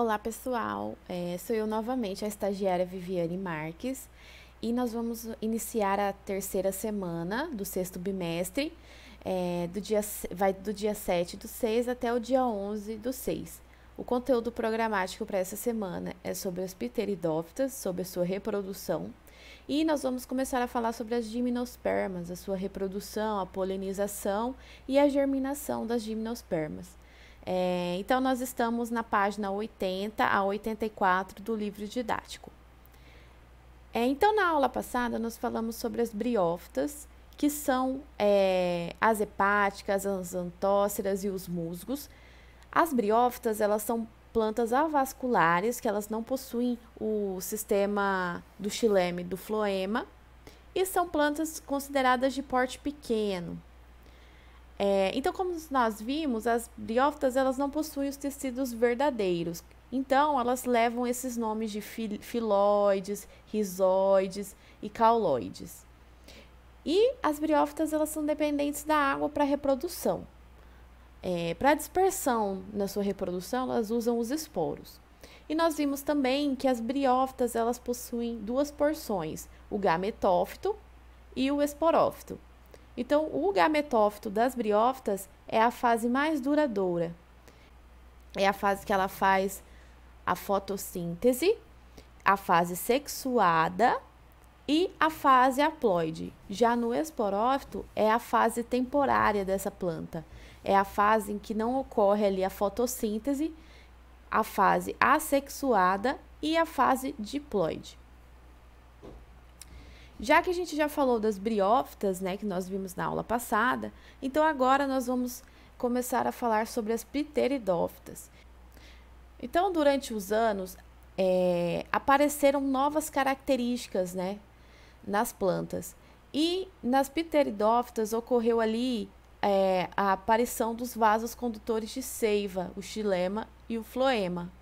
Olá, pessoal. Sou eu novamente, a estagiária Viviane Marques, e nós vamos iniciar a terceira semana do sexto bimestre, vai do dia 7/6 até o dia 11/6. O conteúdo programático para essa semana é sobre as pteridófitas, sobre a sua reprodução, e nós vamos começar a falar sobre as gimnospermas, a sua reprodução, a polinização e a germinação das gimnospermas. Então, nós estamos na página 80 a 84 do livro didático. Então, na aula passada, nós falamos sobre as briófitas, que são as hepáticas, as antóceras e os musgos. As briófitas, elas são plantas avasculares, que elas não possuem o sistema do xilema e do floema, e são plantas consideradas de porte pequeno. Então, como nós vimos, as briófitas elas não possuem os tecidos verdadeiros. Então, elas levam esses nomes de filóides, rizóides e cauloides. E as briófitas elas são dependentes da água para reprodução. Para dispersão na sua reprodução, elas usam os esporos. E nós vimos também que as briófitas elas possuem duas porções, o gametófito e o esporófito. Então, o gametófito das briófitas é a fase mais duradoura. É a fase que ela faz a fotossíntese, a fase sexuada e a fase haploide. Já no esporófito, é a fase temporária dessa planta. É a fase em que não ocorre ali a fotossíntese, a fase assexuada e a fase diploide. Já que a gente já falou das briófitas, né, que nós vimos na aula passada, então agora nós vamos começar a falar sobre as pteridófitas. Então, durante os anos, apareceram novas características, né, nas plantas. E nas pteridófitas ocorreu ali a aparição dos vasos condutores de seiva, o xilema e o floema.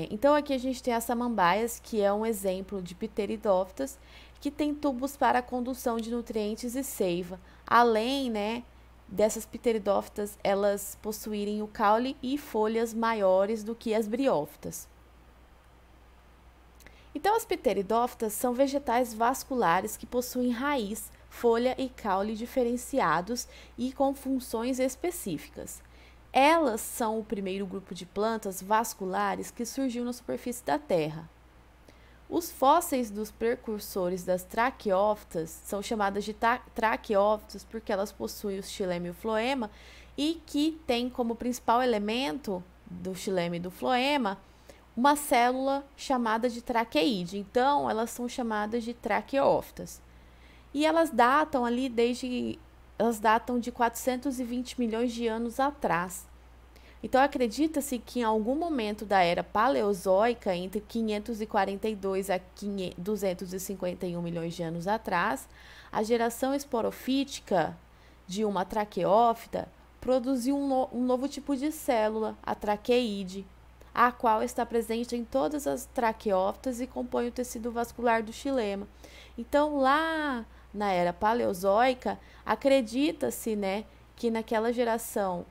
Então, aqui a gente tem as samambaias, que é um exemplo de pteridófitas, que tem tubos para a condução de nutrientes e seiva. Além, né, dessas pteridófitas, elas possuírem o caule e folhas maiores do que as briófitas. Então, as pteridófitas são vegetais vasculares que possuem raiz, folha e caule diferenciados e com funções específicas. Elas são o primeiro grupo de plantas vasculares que surgiu na superfície da Terra. Os fósseis dos precursores das traqueófitas são chamadas de traqueófitas porque elas possuem o xilema e o floema e que tem como principal elemento do xilema e do floema uma célula chamada de traqueide. Então, elas são chamadas de traqueófitas. E elas datam de 420 milhões de anos atrás. Então, acredita-se que em algum momento da era paleozoica, entre 542 a 251 milhões de anos atrás, a geração esporofítica de uma traqueófita produziu um novo tipo de célula, a traqueide, a qual está presente em todas as traqueófitas e compõe o tecido vascular do xilema. Então, lá na era paleozoica, acredita-se, né, que naquela geração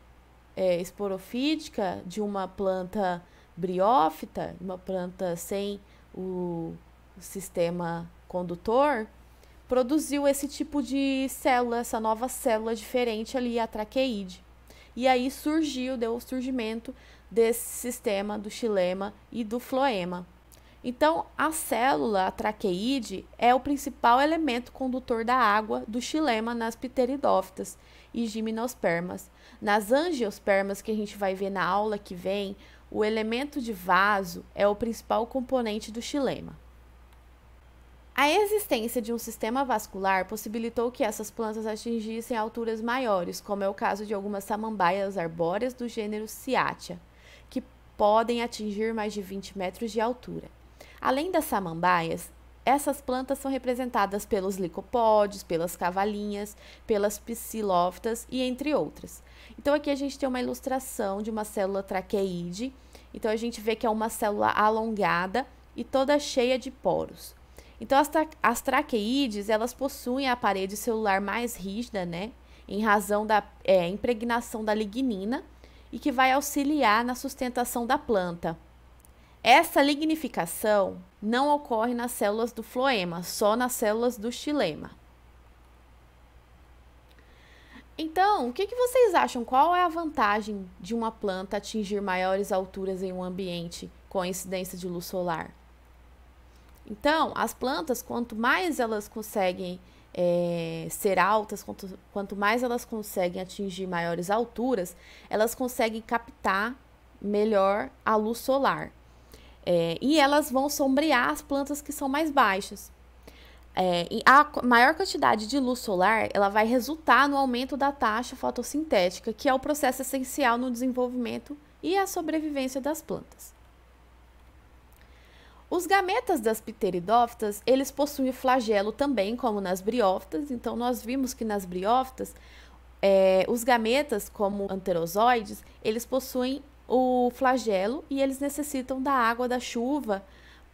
esporofítica de uma planta briófita, uma planta sem o sistema condutor, produziu esse tipo de célula, essa nova célula diferente ali, a traqueide. E aí deu o surgimento desse sistema do xilema e do floema. Então, a célula, a traqueide, é o principal elemento condutor da água do xilema nas pteridófitas e gimnospermas. Nas angiospermas, que a gente vai ver na aula que vem, o elemento de vaso é o principal componente do xilema. A existência de um sistema vascular possibilitou que essas plantas atingissem alturas maiores, como é o caso de algumas samambaias arbóreas do gênero Cyathea, que podem atingir mais de 20 metros de altura. Além das samambaias, essas plantas são representadas pelos licopódios, pelas cavalinhas, pelas psilófitas e entre outras. Então, aqui a gente tem uma ilustração de uma célula traqueide. Então, a gente vê que é uma célula alongada e toda cheia de poros. Então, as traqueídes, elas possuem a parede celular mais rígida, né? Em razão da impregnação da lignina e que vai auxiliar na sustentação da planta. Essa lignificação não ocorre nas células do floema, só nas células do xilema. Então, o que vocês acham? Qual é a vantagem de uma planta atingir maiores alturas em um ambiente com incidência de luz solar? Então, as plantas, quanto mais elas conseguem ser altas, quanto mais elas conseguem atingir maiores alturas, elas conseguem captar melhor a luz solar. E elas vão sombrear as plantas que são mais baixas. E a maior quantidade de luz solar, ela vai resultar no aumento da taxa fotossintética, que é o processo essencial no desenvolvimento e a sobrevivência das plantas. Os gametas das pteridófitas, eles possuem flagelo também, como nas briófitas. Então, nós vimos que nas briófitas, os gametas, como anterozoides, eles possuem o flagelo e eles necessitam da água da chuva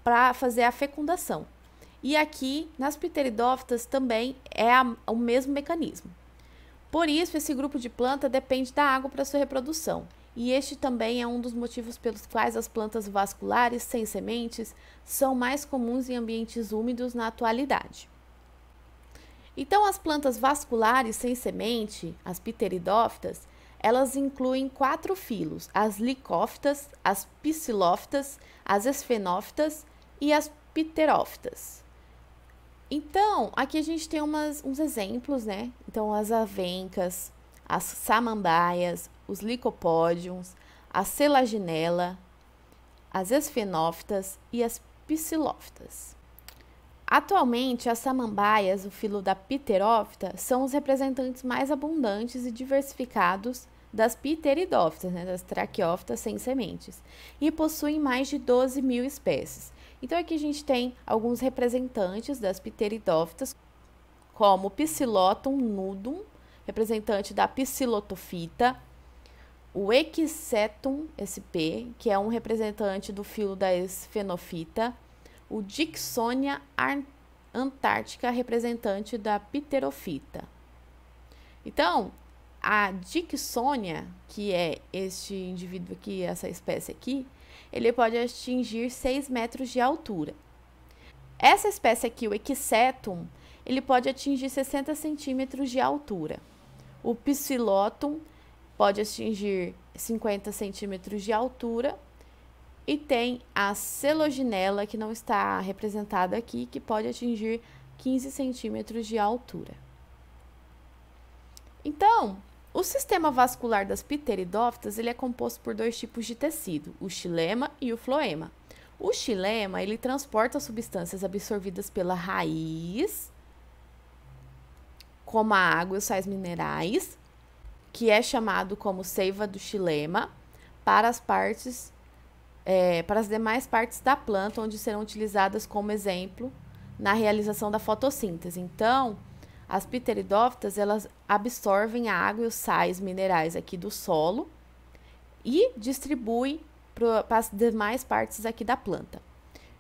para fazer a fecundação. E aqui, nas pteridófitas, também é o mesmo mecanismo. Por isso, esse grupo de planta depende da água para sua reprodução. E este também é um dos motivos pelos quais as plantas vasculares sem sementes são mais comuns em ambientes úmidos na atualidade. Então, as plantas vasculares sem semente, as pteridófitas, elas incluem 4 filos: as licófitas, as psilófitas, as esfenófitas e as pterófitas. Então, aqui a gente tem uns exemplos, né? Então, as avencas, as samambaias, os licopódiums, a selaginela, as esfenófitas e as psilófitas. Atualmente, as samambaias, o filo da pterófita, são os representantes mais abundantes e diversificados das pteridófitas, né, das traqueófitas sem sementes, e possuem mais de 12 mil espécies. Então, aqui a gente tem alguns representantes das pteridófitas, como o Psilotum nudum, representante da psilotofita, o Equisetum sp, que é um representante do filo da esfenofita, o Dicksonia antártica, representante da pterofita. Então, a Dicksonia, que é este indivíduo aqui, essa espécie aqui, ele pode atingir 6 metros de altura. Essa espécie aqui, o Equisetum, ele pode atingir 60 centímetros de altura. O Psilotum pode atingir 50 centímetros de altura. E tem a Selaginela, que não está representada aqui, que pode atingir 15 centímetros de altura. Então, o sistema vascular das pteridófitas, ele é composto por 2 tipos de tecido, o xilema e o floema. O xilema, ele transporta substâncias absorvidas pela raiz, como a água e os sais minerais, que é chamado como seiva do xilema, para as demais partes da planta, onde serão utilizadas como exemplo na realização da fotossíntese. Então, as pteridófitas, elas absorvem a água e os sais minerais aqui do solo e distribuem para as demais partes aqui da planta.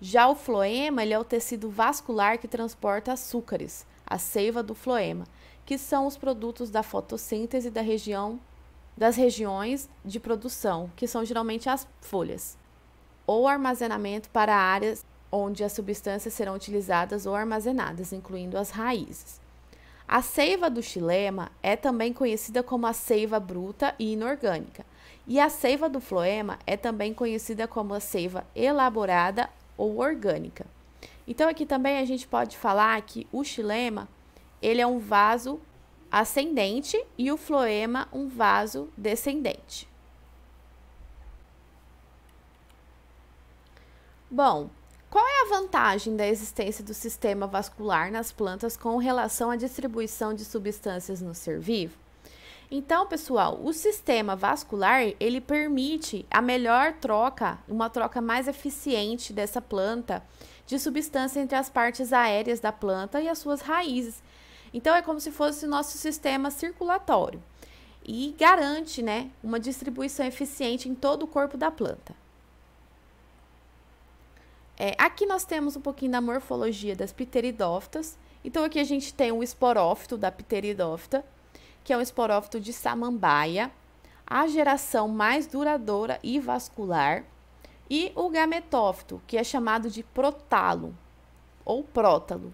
Já o floema, ele é o tecido vascular que transporta açúcares, a seiva do floema, que são os produtos da fotossíntese das regiões de produção, que são geralmente as folhas, ou armazenamento para áreas onde as substâncias serão utilizadas ou armazenadas, incluindo as raízes. A seiva do xilema é também conhecida como a seiva bruta e inorgânica, e a seiva do floema é também conhecida como a seiva elaborada ou orgânica. Então, aqui também a gente pode falar que o xilema, ele é um vaso ascendente e o floema um vaso descendente. Bom, qual é a vantagem da existência do sistema vascular nas plantas com relação à distribuição de substâncias no ser vivo? Então, pessoal, o sistema vascular, ele permite a melhor troca, uma troca mais eficiente dessa planta de substância entre as partes aéreas da planta e as suas raízes. Então, é como se fosse o nosso sistema circulatório e garante, né, uma distribuição eficiente em todo o corpo da planta. Aqui nós temos um pouquinho da morfologia das pteridófitas. Então, aqui a gente tem o esporófito da pteridófita, que é um esporófito de samambaia, a geração mais duradoura e vascular, E o gametófito, que é chamado de prótalo ou prótalo,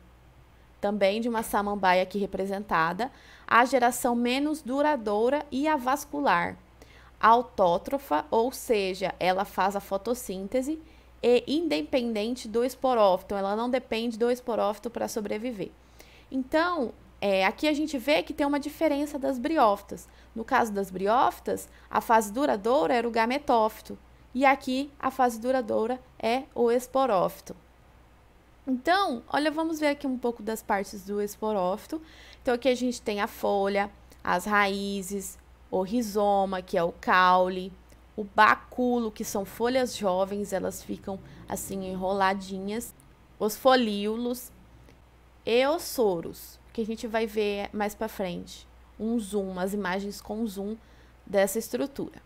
também de uma samambaia aqui representada, a geração menos duradoura e avascular, autótrofa, ou seja, ela faz a fotossíntese e independente do esporófito, ela não depende do esporófito para sobreviver. Então, aqui a gente vê que tem uma diferença das briófitas. No caso das briófitas, a fase duradoura era o gametófito, e aqui a fase duradoura é o esporófito. Então, olha, vamos ver aqui um pouco das partes do esporófito. Então, aqui a gente tem a folha, as raízes, o rizoma, que é o caule, o báculo, que são folhas jovens, elas ficam assim enroladinhas, os folíolos e os soros, que a gente vai ver mais para frente. Um zoom, as imagens com zoom dessa estrutura.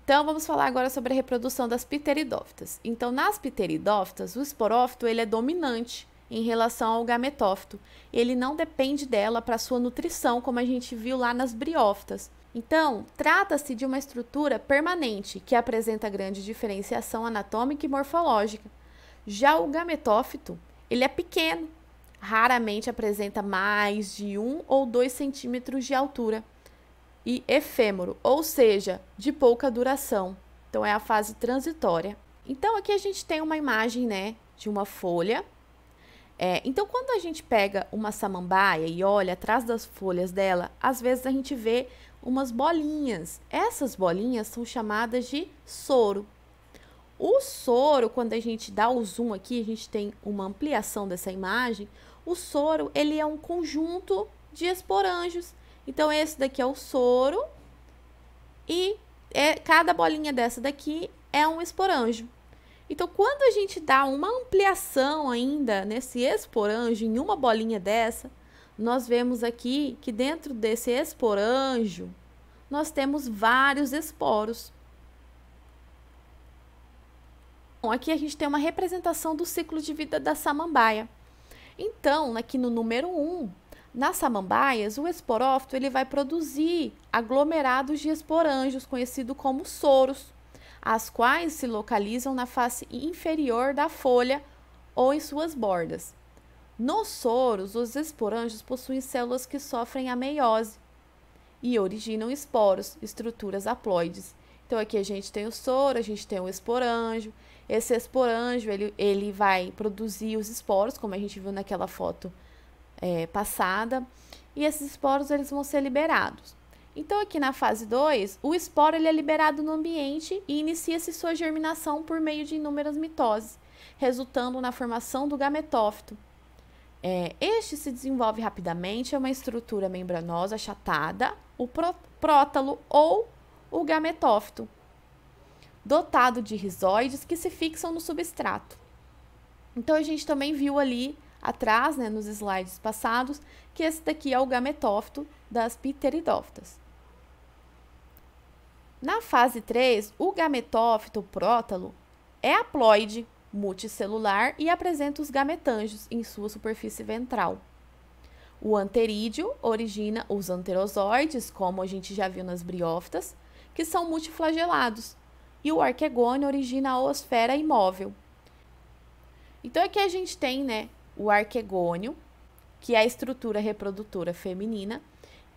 Então, vamos falar agora sobre a reprodução das pteridófitas. Então, nas pteridófitas, o esporófito ele é dominante em relação ao gametófito. Ele não depende dela para sua nutrição, como a gente viu lá nas briófitas. Então, trata-se de uma estrutura permanente, que apresenta grande diferenciação anatômica e morfológica. Já o gametófito, ele é pequeno, raramente apresenta mais de 1 ou 2 centímetros de altura. E efêmero, ou seja, de pouca duração. Então, é a fase transitória. Então, aqui a gente tem uma imagem, né, de uma folha. Então, quando a gente pega uma samambaia e olha atrás das folhas dela, às vezes a gente vê umas bolinhas. Essas bolinhas são chamadas de soro. O soro, quando a gente dá o zoom aqui, a gente tem uma ampliação dessa imagem. O soro, ele é um conjunto de esporângios. Então, esse daqui é o soro e cada bolinha dessa daqui é um esporângio. Então, quando a gente dá uma ampliação ainda nesse esporângio, em uma bolinha dessa, nós vemos aqui que dentro desse esporângio, nós temos vários esporos. Bom, aqui a gente tem uma representação do ciclo de vida da samambaia. Então, aqui no número 1, nas samambaias, o esporófito ele vai produzir aglomerados de esporângios, conhecido como soros, as quais se localizam na face inferior da folha ou em suas bordas. Nos soros, os esporângios possuem células que sofrem a meiose e originam esporos, estruturas haploides. Então, aqui a gente tem o soro, a gente tem o esporângio. Esse esporângio, ele vai produzir os esporos, como a gente viu naquela foto passada, e esses esporos eles vão ser liberados. Então, aqui na fase 2, o esporo ele é liberado no ambiente e inicia-se sua germinação por meio de inúmeras mitoses, resultando na formação do gametófito. Este se desenvolve rapidamente, é uma estrutura membranosa achatada, o prótalo ou o gametófito, dotado de rizóides que se fixam no substrato. Então, a gente também viu ali atrás, né, nos slides passados, que esse daqui é o gametófito das pteridófitas. Na fase 3, o gametófito prótalo é haploide, multicelular e apresenta os gametângios em sua superfície ventral. O anterídeo origina os anterozoides, como a gente já viu nas briófitas, que são multiflagelados, e o arquegônio origina a oosfera imóvel. Então, aqui a gente tem, né, o arquegônio, que é a estrutura reprodutora feminina,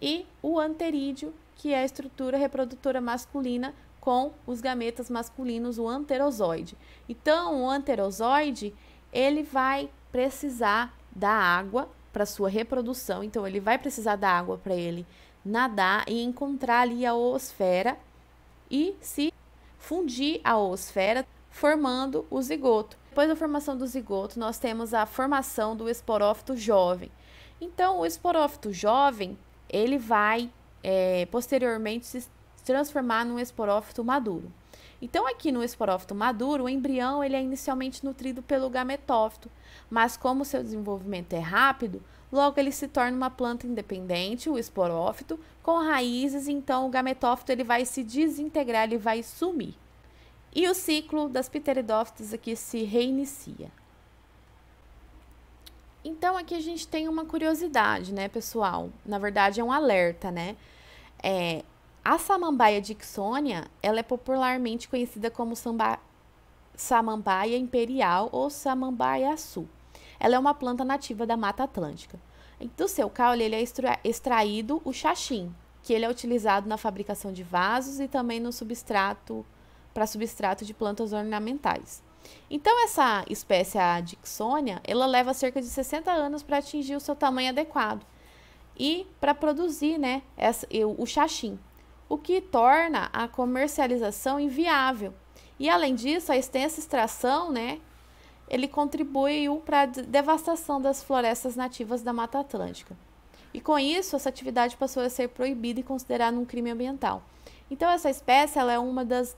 e o anterídeo, que é a estrutura reprodutora masculina, com os gametas masculinos, o anterozoide. Então, o anterozoide, ele vai precisar da água para sua reprodução, então ele vai precisar da água para ele nadar e encontrar ali a oosfera e se fundir a oosfera, formando o zigoto. Depois da formação do zigoto, nós temos a formação do esporófito jovem. Então, o esporófito jovem, ele vai posteriormente se transformar num esporófito maduro. Então, aqui no esporófito maduro, o embrião ele é inicialmente nutrido pelo gametófito, mas como seu desenvolvimento é rápido, logo ele se torna uma planta independente, o esporófito, com raízes, então o gametófito ele vai se desintegrar, ele vai sumir. E o ciclo das pteridófitas aqui se reinicia. Então, aqui a gente tem uma curiosidade, né, pessoal? Na verdade, é um alerta, né? A samambaia dicksonia, ela é popularmente conhecida como samambaia imperial ou samambaia-açu. Ela é uma planta nativa da Mata Atlântica. Do seu caule, ele é extraído o xaxim, que ele é utilizado na fabricação de vasos e também no substrato, para substrato de plantas ornamentais. Então, essa espécie, a dicksonia, ela leva cerca de 60 anos para atingir o seu tamanho adequado e para produzir, né, o xaxim, o que torna a comercialização inviável. E, além disso, a extensa extração, né, ele contribuiu para a devastação das florestas nativas da Mata Atlântica. E, com isso, essa atividade passou a ser proibida e considerada um crime ambiental. Então, essa espécie ela é uma das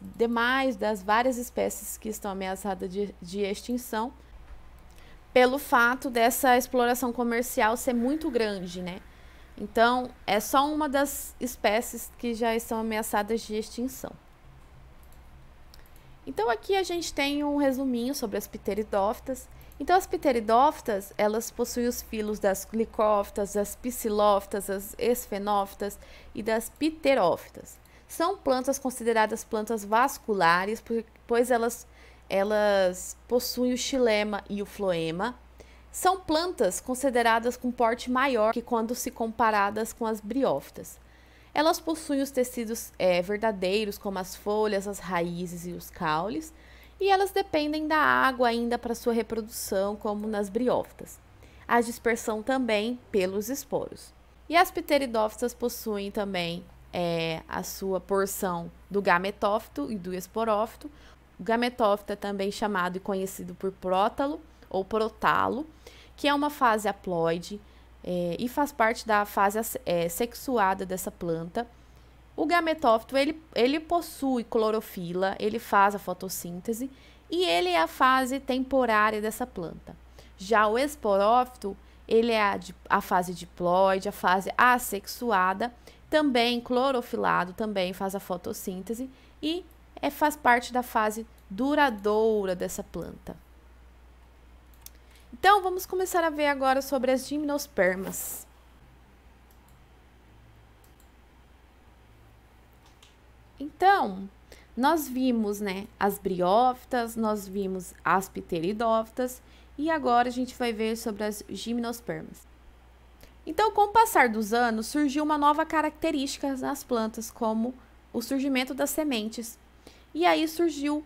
várias espécies que estão ameaçadas de extinção, pelo fato dessa exploração comercial ser muito grande, né? Então, é só uma das espécies que já estão ameaçadas de extinção. Então, aqui a gente tem um resuminho sobre as pteridófitas. Então, as pteridófitas, elas possuem os filos das glicófitas, das psilófitas, das esfenófitas e das pterófitas. São plantas consideradas plantas vasculares, pois elas possuem o xilema e o floema. São plantas consideradas com porte maior que quando se comparadas com as briófitas. Elas possuem os tecidos verdadeiros, como as folhas, as raízes e os caules, e elas dependem da água ainda para sua reprodução, como nas briófitas. A dispersão também pelos esporos. E as pteridófitas possuem também a sua porção do gametófito e do esporófito. O gametófito é também chamado e conhecido por prótalo ou protalo, que é uma fase haploide e faz parte da fase sexuada dessa planta. O gametófito, ele possui clorofila, ele faz a fotossíntese e ele é a fase temporária dessa planta. Já o esporófito, ele é a fase diploide, a fase assexuada, também clorofilado, também faz a fotossíntese e faz parte da fase duradoura dessa planta. Então, vamos começar a ver agora sobre as gimnospermas. Então, nós vimos, né, as briófitas, nós vimos as pteridófitas e agora a gente vai ver sobre as gimnospermas. Então, com o passar dos anos, surgiu uma nova característica nas plantas, como o surgimento das sementes. E aí surgiu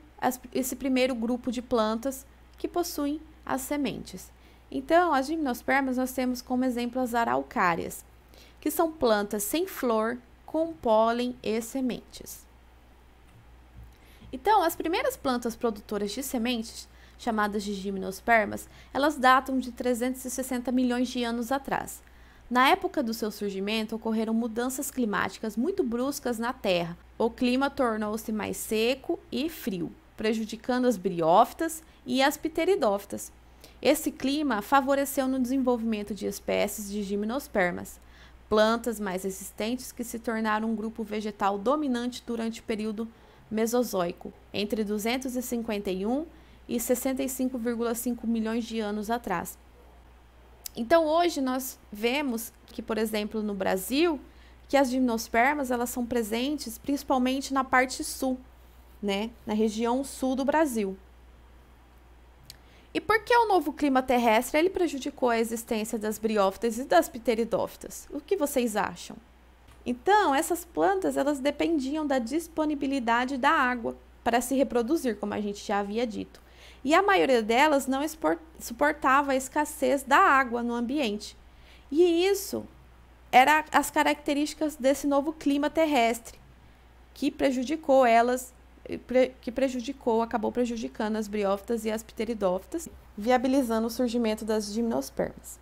esse primeiro grupo de plantas que possuem as sementes. Então, as gimnospermas nós temos como exemplo as araucárias, que são plantas sem flor, com pólen e sementes. Então, as primeiras plantas produtoras de sementes, chamadas de gimnospermas, elas datam de 360 milhões de anos atrás. Na época do seu surgimento, ocorreram mudanças climáticas muito bruscas na Terra. O clima tornou-se mais seco e frio, prejudicando as briófitas e as pteridófitas. Esse clima favoreceu no desenvolvimento de espécies de gimnospermas, plantas mais resistentes que se tornaram um grupo vegetal dominante durante o período Mesozoico, entre 251 e 65,5 milhões de anos atrás. Então, hoje nós vemos que, por exemplo, no Brasil, que as gimnospermas elas são presentes principalmente na parte sul, né? Na região sul do Brasil. E por que o novo clima terrestre ele prejudicou a existência das briófitas e das pteridófitas? O que vocês acham? Então, essas plantas elas dependiam da disponibilidade da água para se reproduzir, como a gente já havia dito. E a maioria delas não suportava a escassez da água no ambiente. E isso eram as características desse novo clima terrestre, que acabou prejudicando as briófitas e as pteridófitas, viabilizando o surgimento das gimnospermas.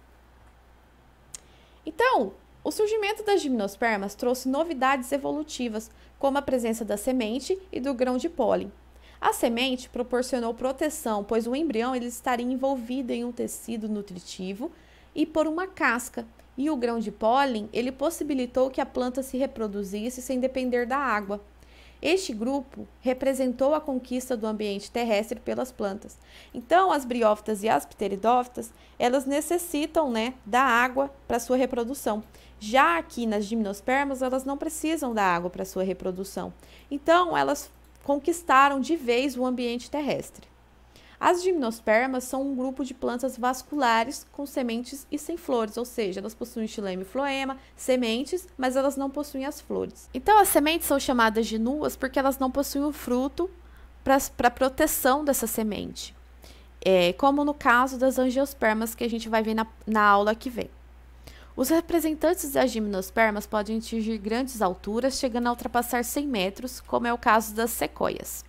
Então, o surgimento das gimnospermas trouxe novidades evolutivas, como a presença da semente e do grão de pólen. A semente proporcionou proteção, pois o embrião ele estaria envolvido em um tecido nutritivo e por uma casca. E o grão de pólen ele possibilitou que a planta se reproduzisse sem depender da água. Este grupo representou a conquista do ambiente terrestre pelas plantas. Então, as briófitas e as pteridófitas, elas necessitam, né, da água para sua reprodução. Já aqui nas gimnospermas, elas não precisam da água para sua reprodução. Então, elas conquistaram de vez o ambiente terrestre. As gimnospermas são um grupo de plantas vasculares com sementes e sem flores, ou seja, elas possuem xilema e floema, sementes, mas elas não possuem as flores. Então, as sementes são chamadas de nuas porque elas não possuem o fruto para proteção dessa semente, como no caso das angiospermas que a gente vai ver na aula que vem. Os representantes das gimnospermas podem atingir grandes alturas, chegando a ultrapassar 100 metros, como é o caso das sequoias.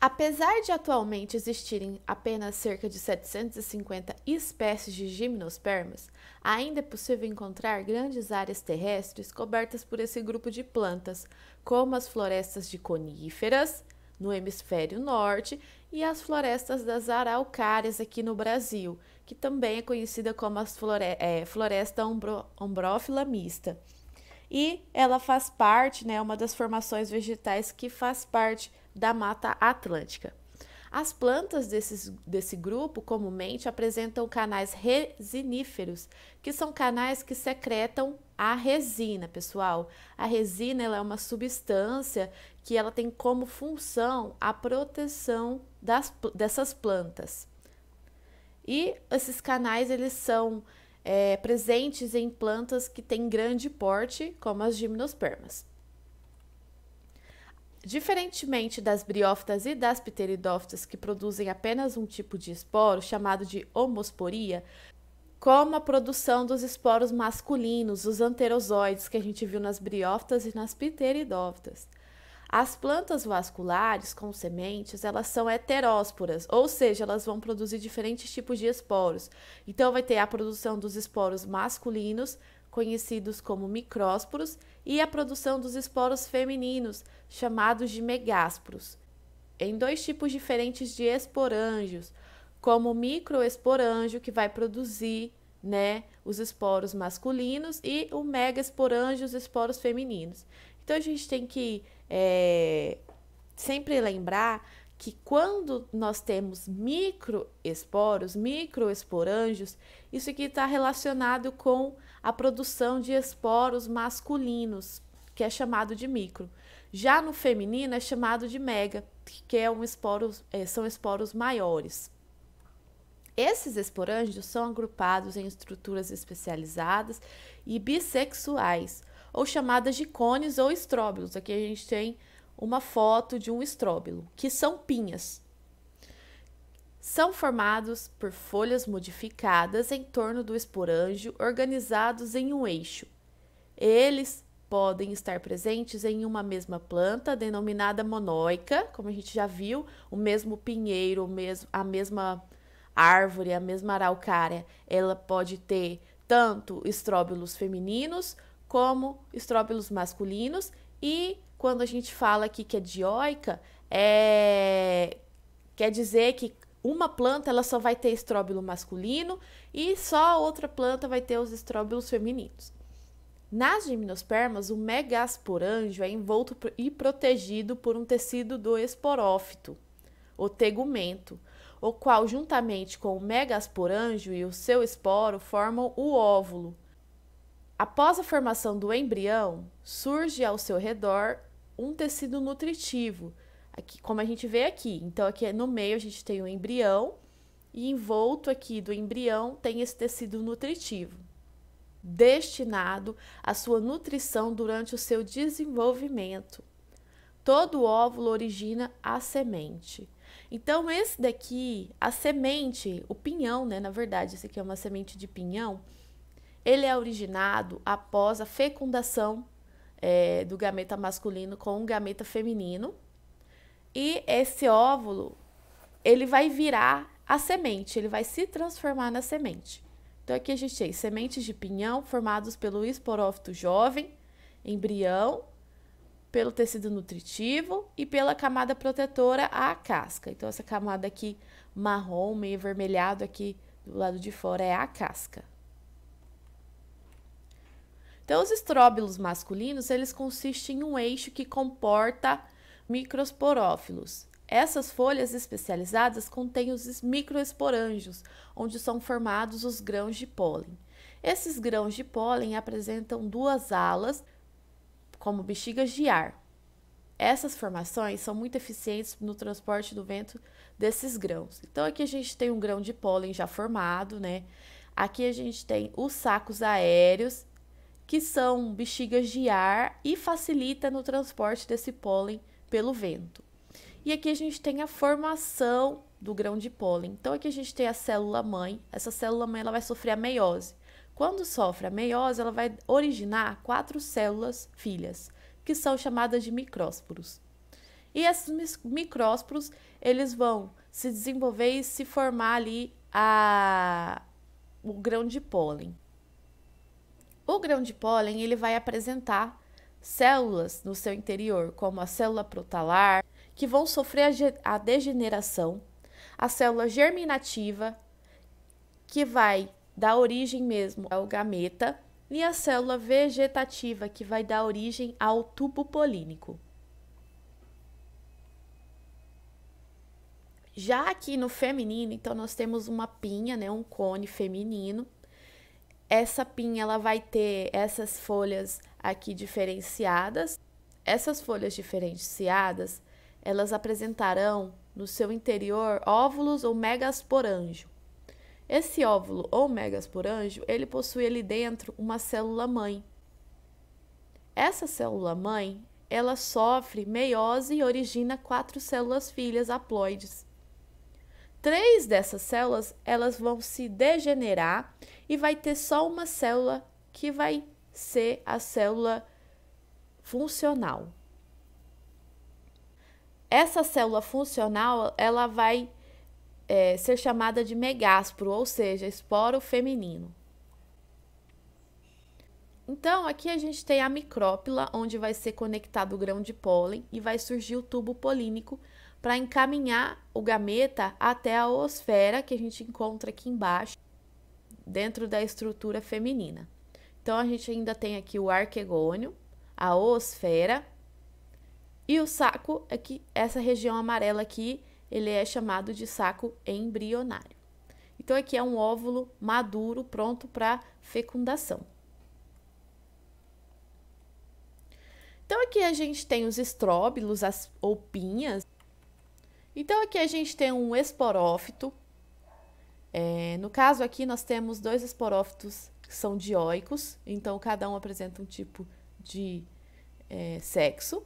Apesar de atualmente existirem apenas cerca de 750 espécies de gimnospermas, ainda é possível encontrar grandes áreas terrestres cobertas por esse grupo de plantas, como as florestas de coníferas, no hemisfério norte, e as florestas das araucárias aqui no Brasil, que também é conhecida como a floresta ombrófila mista. E ela faz parte, né, uma das formações vegetais que faz parte da Mata Atlântica. As plantas desse grupo comumente apresentam canais resiníferos, que são canais que secretam a resina, pessoal. A resina ela é uma substância que ela tem como função a proteção dessas plantas. E esses canais eles são presentes em plantas que têm grande porte, como as gimnospermas. Diferentemente das briófitas e das pteridófitas, que produzem apenas um tipo de esporo, chamado de homosporia, como a produção dos esporos masculinos, os anterosóides, que a gente viu nas briófitas e nas pteridófitas. As plantas vasculares com sementes, elas são heterósporas, ou seja, elas vão produzir diferentes tipos de esporos. Então, vai ter a produção dos esporos masculinos, conhecidos como micrósporos, e a produção dos esporos femininos, chamados de megásporos, em dois tipos diferentes de esporângios, como o microesporângio, que vai produzir, né, os esporos masculinos, e o megaesporângio, os esporos femininos. Então, a gente tem que sempre lembrar que quando nós temos microesporos, microesporângios, isso aqui está relacionado com a produção de esporos masculinos, que é chamado de micro. Já no feminino é chamado de mega, que são esporos maiores. Esses esporângios são agrupados em estruturas especializadas e bissexuais, ou chamadas de cones ou estróbilos. Aqui a gente tem uma foto de um estróbilo, que são pinhas. São formados por folhas modificadas em torno do esporângio, organizados em um eixo. Eles podem estar presentes em uma mesma planta, denominada monóica, como a gente já viu, o mesmo pinheiro, a mesma árvore, a mesma araucária, ela pode ter tanto estróbilos femininos como estróbilos masculinos, e quando a gente fala aqui que é dioica, quer dizer que uma planta ela só vai ter estróbilo masculino e só outra planta vai ter os estróbilos femininos. Nas gimnospermas, o megasporângio é envolto e protegido por um tecido do esporófito, o tegumento, o qual, juntamente com o megasporângio e o seu esporo, formam o óvulo. Após a formação do embrião, surge ao seu redor um tecido nutritivo, aqui, como a gente vê aqui. Então, aqui no meio a gente tem o embrião e envolto aqui do embrião tem esse tecido nutritivo, destinado à sua nutrição durante o seu desenvolvimento. Todo óvulo origina a semente. Então, esse daqui, a semente, o pinhão, né? Na verdade, esse aqui é uma semente de pinhão. Ele é originado após a fecundação do gameta masculino com o gameta feminino. E esse óvulo, ele vai virar a semente, ele vai se transformar na semente. Então, aqui a gente tem sementes de pinhão formados pelo esporófito jovem, embrião, pelo tecido nutritivo e pela camada protetora, a casca. Então, essa camada aqui marrom, meio avermelhado aqui do lado de fora é a casca. Então, os estróbilos masculinos, eles consistem em um eixo que comporta microsporófilos. Essas folhas especializadas contêm os microesporângios, onde são formados os grãos de pólen. Esses grãos de pólen apresentam duas alas, como bexigas de ar. Essas formações são muito eficientes no transporte do vento desses grãos. Então, aqui a gente tem um grão de pólen já formado, né? Aqui a gente tem os sacos aéreos, que são bexigas de ar e facilita no transporte desse pólen pelo vento. E aqui a gente tem a formação do grão de pólen. Então, aqui a gente tem a célula-mãe. Essa célula-mãe ela vai sofrer a meiose. Quando sofre a meiose, ela vai originar 4 células filhas, que são chamadas de micrósporos. E esses micrósporos, eles vão se desenvolver e se formar ali o grão de pólen. O grão de pólen, ele vai apresentar células no seu interior, como a célula protalar, que vão sofrer a degeneração, a célula germinativa, que vai dar origem mesmo ao gameta, e a célula vegetativa, que vai dar origem ao tubo polínico. Já aqui no feminino, então, nós temos uma pinha, né, um cone feminino. Essa pinha, ela vai ter essas folhas aqui diferenciadas. Essas folhas diferenciadas, elas apresentarão no seu interior óvulos ou megasporângios. Esse óvulo ou megasporângio, ele possui ali dentro uma célula-mãe. Essa célula-mãe, ela sofre meiose e origina 4 células filhas haploides. 3 dessas células, elas vão se degenerar e vai ter só uma célula que vai ser a célula funcional. Essa célula funcional, ela vai ser chamada de megásporo, ou seja, esporo feminino. Então, aqui a gente tem a micrópila, onde vai ser conectado o grão de pólen e vai surgir o tubo polínico para encaminhar o gameta até a oosfera, que a gente encontra aqui embaixo, dentro da estrutura feminina. Então, a gente ainda tem aqui o arquegônio, a oosfera e o saco, aqui, essa região amarela aqui, ele é chamado de saco embrionário. Então, aqui é um óvulo maduro, pronto para fecundação. Então, aqui a gente tem os estróbilos, ou pinhas. Então, aqui a gente tem um esporófito. No caso aqui, nós temos 2 esporófitos que são dioicos. Então, cada um apresenta um tipo de sexo.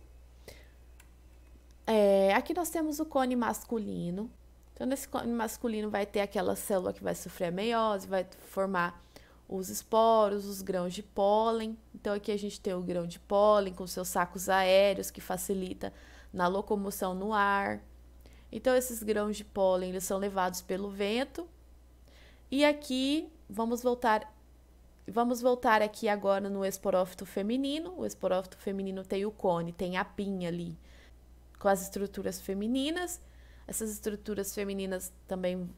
Aqui nós temos o cone masculino. Então, nesse cone masculino vai ter aquela célula que vai sofrer a meiose, vai formar os esporos, os grãos de pólen. Então, aqui a gente tem o grão de pólen com seus sacos aéreos, que facilita na locomoção no ar. Então, esses grãos de pólen, eles são levados pelo vento. E aqui, vamos voltar aqui agora no esporófito feminino. O esporófito feminino tem o cone, tem a pinha ali, com as estruturas femininas. Essas estruturas femininas também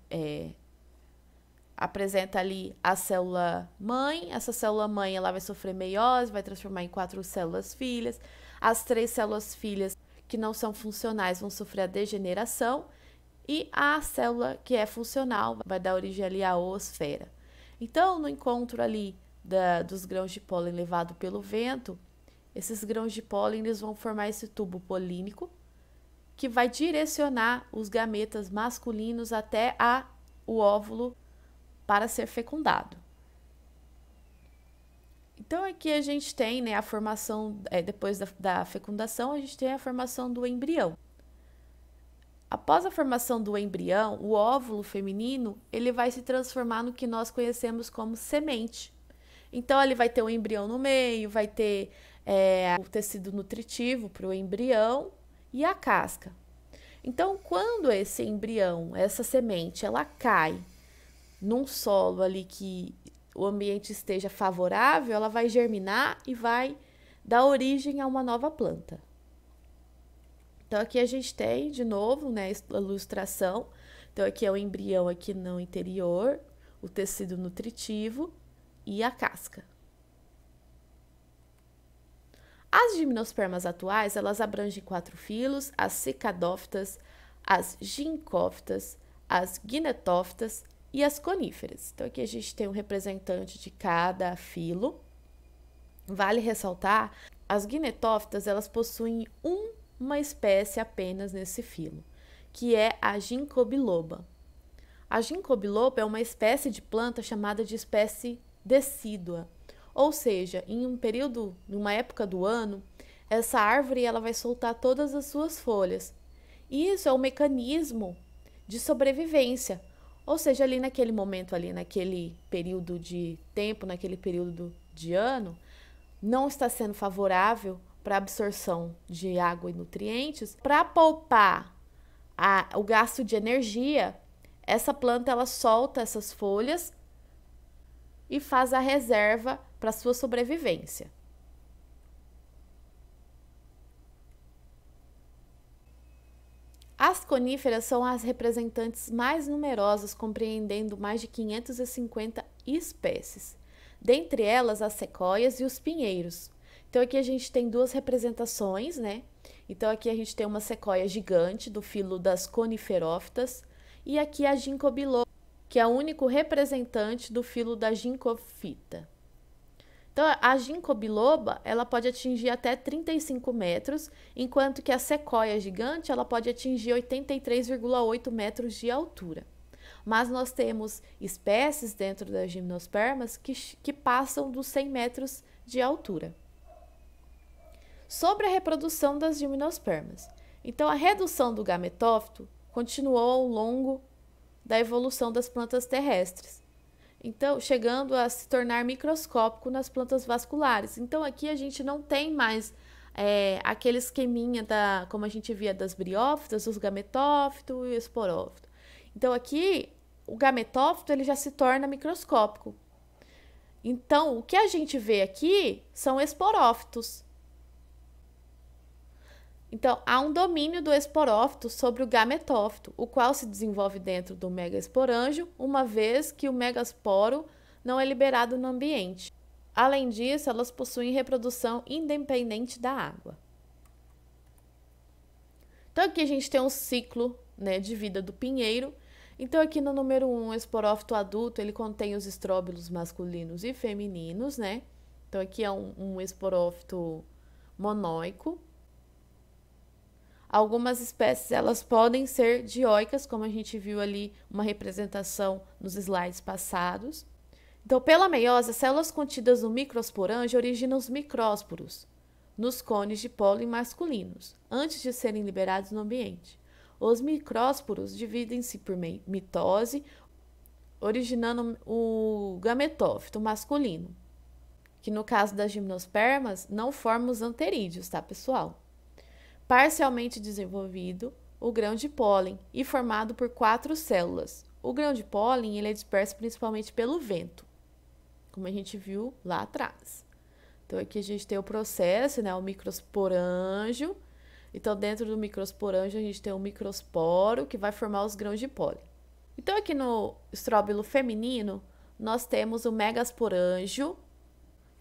apresenta ali a célula-mãe. Essa célula-mãe, ela vai sofrer meiose, vai transformar em 4 células filhas. As 3 células filhas que não são funcionais vão sofrer a degeneração. E a célula que é funcional vai dar origem ali à oosfera. Então, no encontro ali dos grãos de pólen levado pelo vento, esses grãos de pólen eles vão formar esse tubo polínico, que vai direcionar os gametas masculinos até o óvulo para ser fecundado. Então, aqui a gente tem, né, a formação, depois da fecundação, a gente tem a formação do embrião. Após a formação do embrião, o óvulo feminino, ele vai se transformar no que nós conhecemos como semente. Então, ele vai ter o embrião no meio, vai ter o tecido nutritivo para o embrião e a casca. Então, quando esse embrião, essa semente, ela cai num solo ali que o ambiente esteja favorável, ela vai germinar e vai dar origem a uma nova planta. Então, aqui a gente tem, de novo, né, a ilustração. Então, aqui é o embrião aqui no interior, o tecido nutritivo e a casca. As gimnospermas atuais, elas abrangem 4 filos: as cicadófitas, as ginkófitas, as guinetófitas e as coníferas. Então, aqui a gente tem um representante de cada filo. Vale ressaltar, as guinetófitas, elas possuem uma espécie apenas nesse filo, que é a ginkgo biloba. A ginkgo biloba é uma espécie de planta chamada de espécie decídua, ou seja, em numa época do ano, essa árvore ela vai soltar todas as suas folhas. E isso é um mecanismo de sobrevivência, ou seja, ali naquele momento, ali naquele período de tempo, naquele período de ano, não está sendo favorável para a absorção de água e nutrientes. Para poupar o gasto de energia, essa planta ela solta essas folhas e faz a reserva para sua sobrevivência. As coníferas são as representantes mais numerosas, compreendendo mais de 550 espécies. Dentre elas, as sequoias e os pinheiros. Então, aqui a gente tem duas representações, né? Então, aqui a gente tem uma sequoia gigante do filo das coniferófitas e aqui a ginkgo biloba, que é o único representante do filo da ginkgofita. Então, a ginkgo biloba, ela pode atingir até 35 metros, enquanto que a sequoia gigante, ela pode atingir 83,8 metros de altura. Mas nós temos espécies dentro das gimnospermas que passam dos 100 metros de altura. Sobre a reprodução das gimnospermas. Então, a redução do gametófito continuou ao longo da evolução das plantas terrestres. Então, chegando a se tornar microscópico nas plantas vasculares. Então, aqui a gente não tem mais aquele esqueminha como a gente via das briófitas, os gametófito e o esporófito. Então, aqui, o gametófito ele já se torna microscópico. Então, o que a gente vê aqui são esporófitos. Então, há um domínio do esporófito sobre o gametófito, o qual se desenvolve dentro do megasporângio, uma vez que o megasporo não é liberado no ambiente. Além disso, elas possuem reprodução independente da água. Então, aqui a gente tem um ciclo, né, de vida do pinheiro. Então, aqui no número 1, o esporófito adulto, ele contém os estróbilos masculinos e femininos, né? Então, aqui é um esporófito monóico. Algumas espécies, elas podem ser dioicas, como a gente viu ali uma representação nos slides passados. Então, pela meiose, as células contidas no microsporângio originam os micrósporos nos cones de pólen masculinos, antes de serem liberados no ambiente. Os micrósporos dividem-se por mitose, originando o gametófito masculino, que no caso das gimnospermas não forma os anterídeos, tá, pessoal? Parcialmente desenvolvido, o grão de pólen e formado por 4 células. O grão de pólen ele é disperso principalmente pelo vento, como a gente viu lá atrás. Então, aqui a gente tem o processo, né, o microsporângio. Então, dentro do microsporângio, a gente tem o microsporo, que vai formar os grãos de pólen. Então, aqui no estróbilo feminino, nós temos o megasporângio,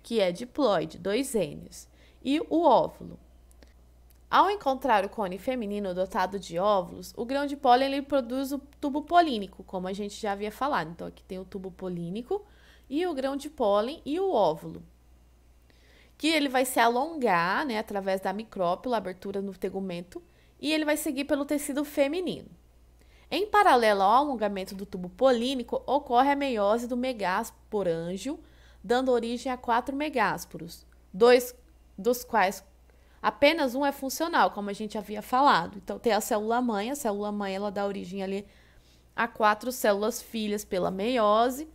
que é diploide, 2 N's, e o óvulo. Ao encontrar o cone feminino dotado de óvulos, o grão de pólen ele produz o tubo polínico, como a gente já havia falado. Então, aqui tem o tubo polínico e o grão de pólen e o óvulo, que ele vai se alongar, né, através da micrópila, abertura no tegumento, e ele vai seguir pelo tecido feminino. Em paralelo ao alongamento do tubo polínico, ocorre a meiose do megasporângio, dando origem a 4 megásporos, 2 dos quais apenas um é funcional, como a gente havia falado. Então, tem a célula-mãe ela dá origem ali a 4 células filhas pela meiose.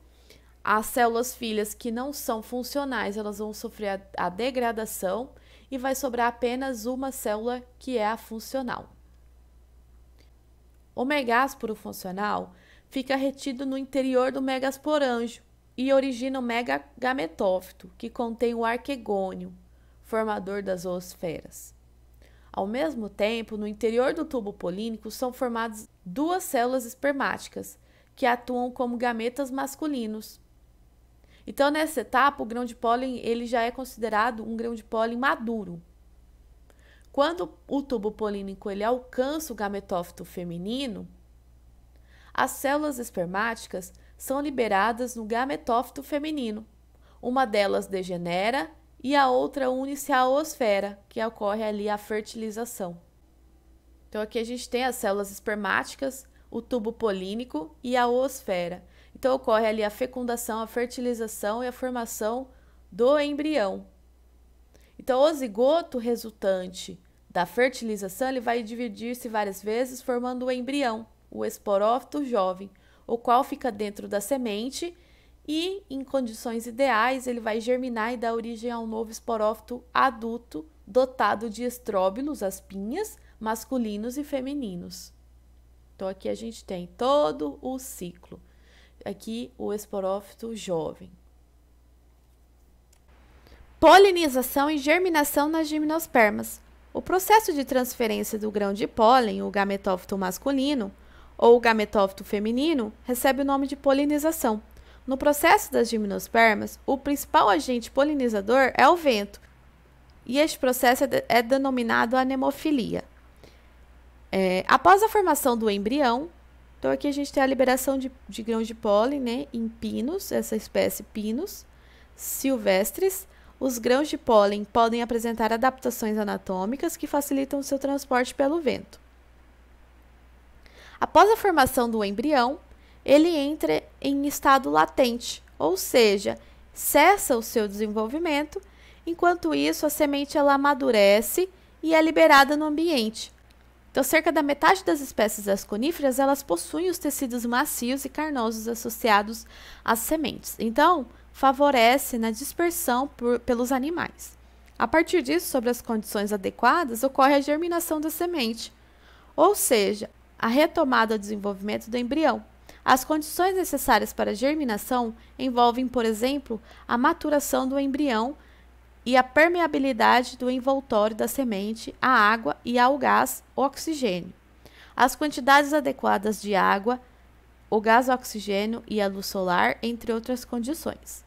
As células filhas que não são funcionais, elas vão sofrer a degradação e vai sobrar apenas uma célula que é a funcional. O megásporo funcional fica retido no interior do megasporângio e origina o megagametófito, que contém o arquegônio, formador das zoosferas. Ao mesmo tempo, no interior do tubo polínico são formadas 2 células espermáticas, que atuam como gametas masculinos. Então, nessa etapa, o grão de pólen ele já é considerado um grão de pólen maduro. quando o tubo polínico ele alcança o gametófito feminino, as células espermáticas são liberadas no gametófito feminino. Uma delas degenera e a outra une-se à oosfera, que ocorre ali a fertilização. Então, aqui a gente tem as células espermáticas, o tubo polínico e a oosfera. Então, ocorre ali a fecundação, a fertilização e a formação do embrião. Então, o zigoto resultante da fertilização, ele vai dividir-se várias vezes, formando o embrião, o esporófito jovem, o qual fica dentro da semente e, em condições ideais, ele vai germinar e dar origem a um novo esporófito adulto, dotado de estróbilos, as pinhas, masculinos e femininos. Então, aqui a gente tem todo o ciclo. Aqui, o esporófito jovem. Polinização e germinação nas gimnospermas. O processo de transferência do grão de pólen, o gametófito masculino, ou o gametófito feminino, recebe o nome de polinização. No processo das gimnospermas, o principal agente polinizador é o vento, e este processo é denominado anemofilia. Após a formação do embrião, então aqui a gente tem a liberação de grãos de pólen, né, em pinos, essa espécie Pinus silvestres. Os grãos de pólen podem apresentar adaptações anatômicas que facilitam o seu transporte pelo vento. Após a formação do embrião, ele entra em estado latente, ou seja, cessa o seu desenvolvimento. Enquanto isso, a semente ela amadurece e é liberada no ambiente. Então, cerca da metade das espécies das coníferas, elas possuem os tecidos macios e carnosos associados às sementes. Então, favorece na dispersão pelos animais. A partir disso, sobre as condições adequadas, ocorre a germinação da semente, ou seja, a retomada do desenvolvimento do embrião. As condições necessárias para a germinação envolvem, por exemplo, a maturação do embrião e a permeabilidade do envoltório da semente à água e ao gás oxigênio. As quantidades adequadas de água, o gás oxigênio e a luz solar, entre outras condições.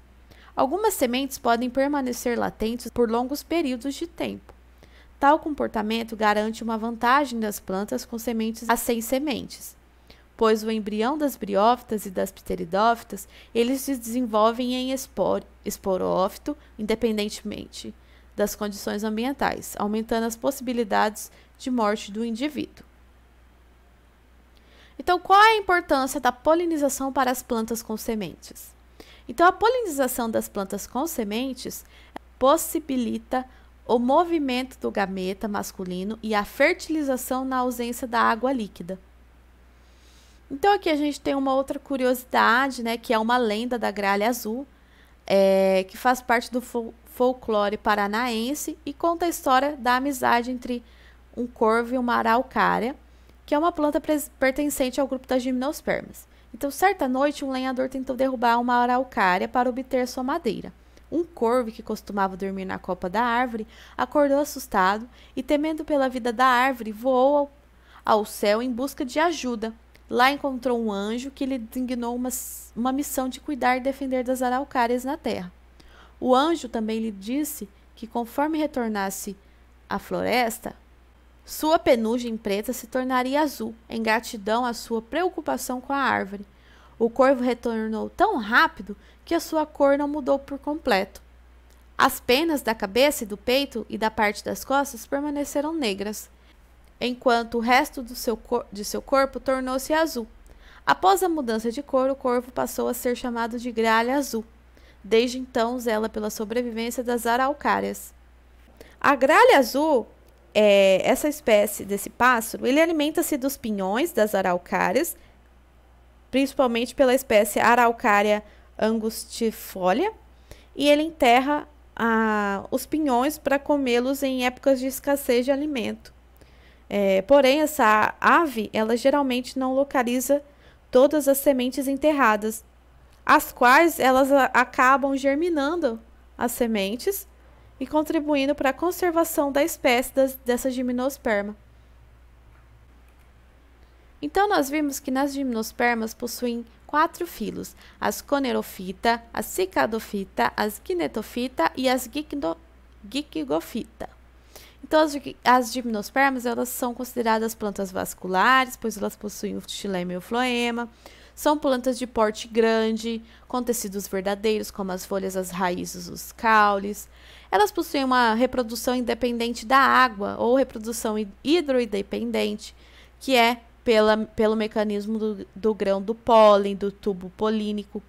Algumas sementes podem permanecer latentes por longos períodos de tempo. Tal comportamento garante uma vantagem das plantas com sementes a sem sementes, pois o embrião das briófitas e das pteridófitas, eles se desenvolvem em esporófito, independentemente das condições ambientais, aumentando as possibilidades de morte do indivíduo. Então, qual é a importância da polinização para as plantas com sementes? Então, a polinização das plantas com sementes possibilita o movimento do gameta masculino e a fertilização na ausência da água líquida. Então, aqui a gente tem uma outra curiosidade, né, que é uma lenda da gralha azul, que faz parte do folclore paranaense e conta a história da amizade entre um corvo e uma araucária, que é uma planta pertencente ao grupo das gimnospermas. Então, certa noite, um lenhador tentou derrubar uma araucária para obter sua madeira. Um corvo, que costumava dormir na copa da árvore, acordou assustado e, temendo pela vida da árvore, voou ao céu em busca de ajuda. Lá encontrou um anjo que lhe designou uma missão de cuidar e defender das araucárias na terra. O anjo também lhe disse que, conforme retornasse à floresta, sua penugem preta se tornaria azul, em gratidão à sua preocupação com a árvore. O corvo retornou tão rápido que a sua cor não mudou por completo. As penas da cabeça e do peito e da parte das costas permaneceram negras, enquanto o resto de seu corpo tornou-se azul. Após a mudança de cor, o corvo passou a ser chamado de gralha azul. Desde então, zela pela sobrevivência das araucárias. A gralha azul, essa espécie desse pássaro, ele alimenta-se dos pinhões das araucárias, principalmente pela espécie Araucária angustifolia, e ele enterra os pinhões para comê-los em épocas de escassez de alimento. Porém, essa ave, ela geralmente não localiza todas as sementes enterradas, as quais elas acabam germinando as sementes e contribuindo para a conservação da espécie dessa gimnosperma. Então, nós vimos que nas gimnospermas possuem 4 filos: as conerophyta, as cicadophyta, as gnetophyta e as gicgophyta. Então, as gimnospermas, elas são consideradas plantas vasculares, pois elas possuem o xilema e o floema. São plantas de porte grande, com tecidos verdadeiros, como as folhas, as raízes, os caules. Elas possuem uma reprodução independente da água, ou reprodução hidroindependente, que é pelo mecanismo do grão do pólen, do tubo polínico.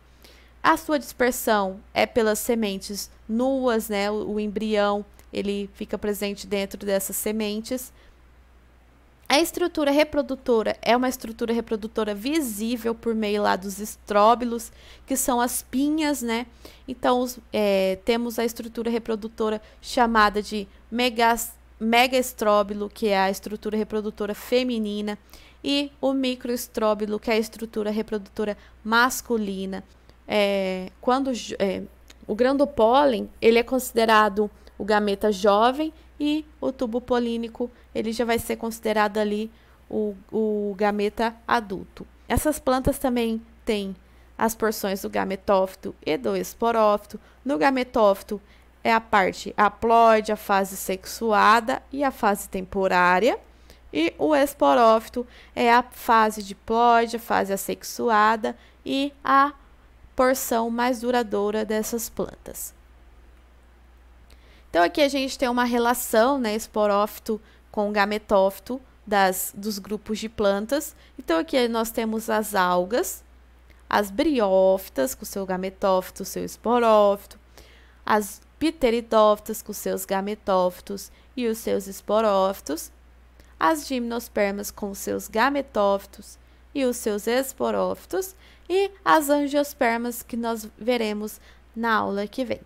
A sua dispersão é pelas sementes nuas, né? O embrião, ele fica presente dentro dessas sementes. A estrutura reprodutora é uma estrutura reprodutora visível por meio lá dos estróbilos, que são as pinhas, né? Então, temos a estrutura reprodutora chamada de megaestróbilo, que é a estrutura reprodutora feminina, e o microestróbilo, que é a estrutura reprodutora masculina. O grão do pólen, ele é considerado o gameta jovem, e o tubo polínico, ele já vai ser considerado ali o gameta adulto. Essas plantas também têm as porções do gametófito e do esporófito. No gametófito é a parte haploide, a fase sexuada e a fase temporária. E o esporófito é a fase diploide, a fase assexuada e a porção mais duradoura dessas plantas. Então, aqui a gente tem uma relação, né, esporófito com gametófito dos grupos de plantas. Então, aqui nós temos as algas, as briófitas com seu gametófito, seu esporófito, as pteridófitas com seus gametófitos e os seus esporófitos, as gimnospermas com seus gametófitos e os seus esporófitos, e as angiospermas, que nós veremos na aula que vem.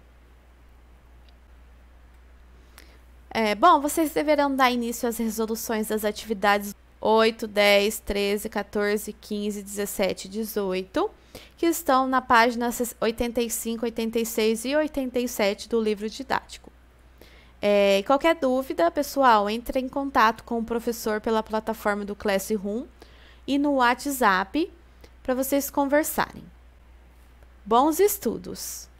Bom, vocês deverão dar início às resoluções das atividades 8, 10, 13, 14, 15, 17 e 18, que estão na página 85, 86 e 87 do livro didático. Qualquer dúvida, pessoal, entre em contato com o professor pela plataforma do Classroom e no WhatsApp para vocês conversarem. Bons estudos!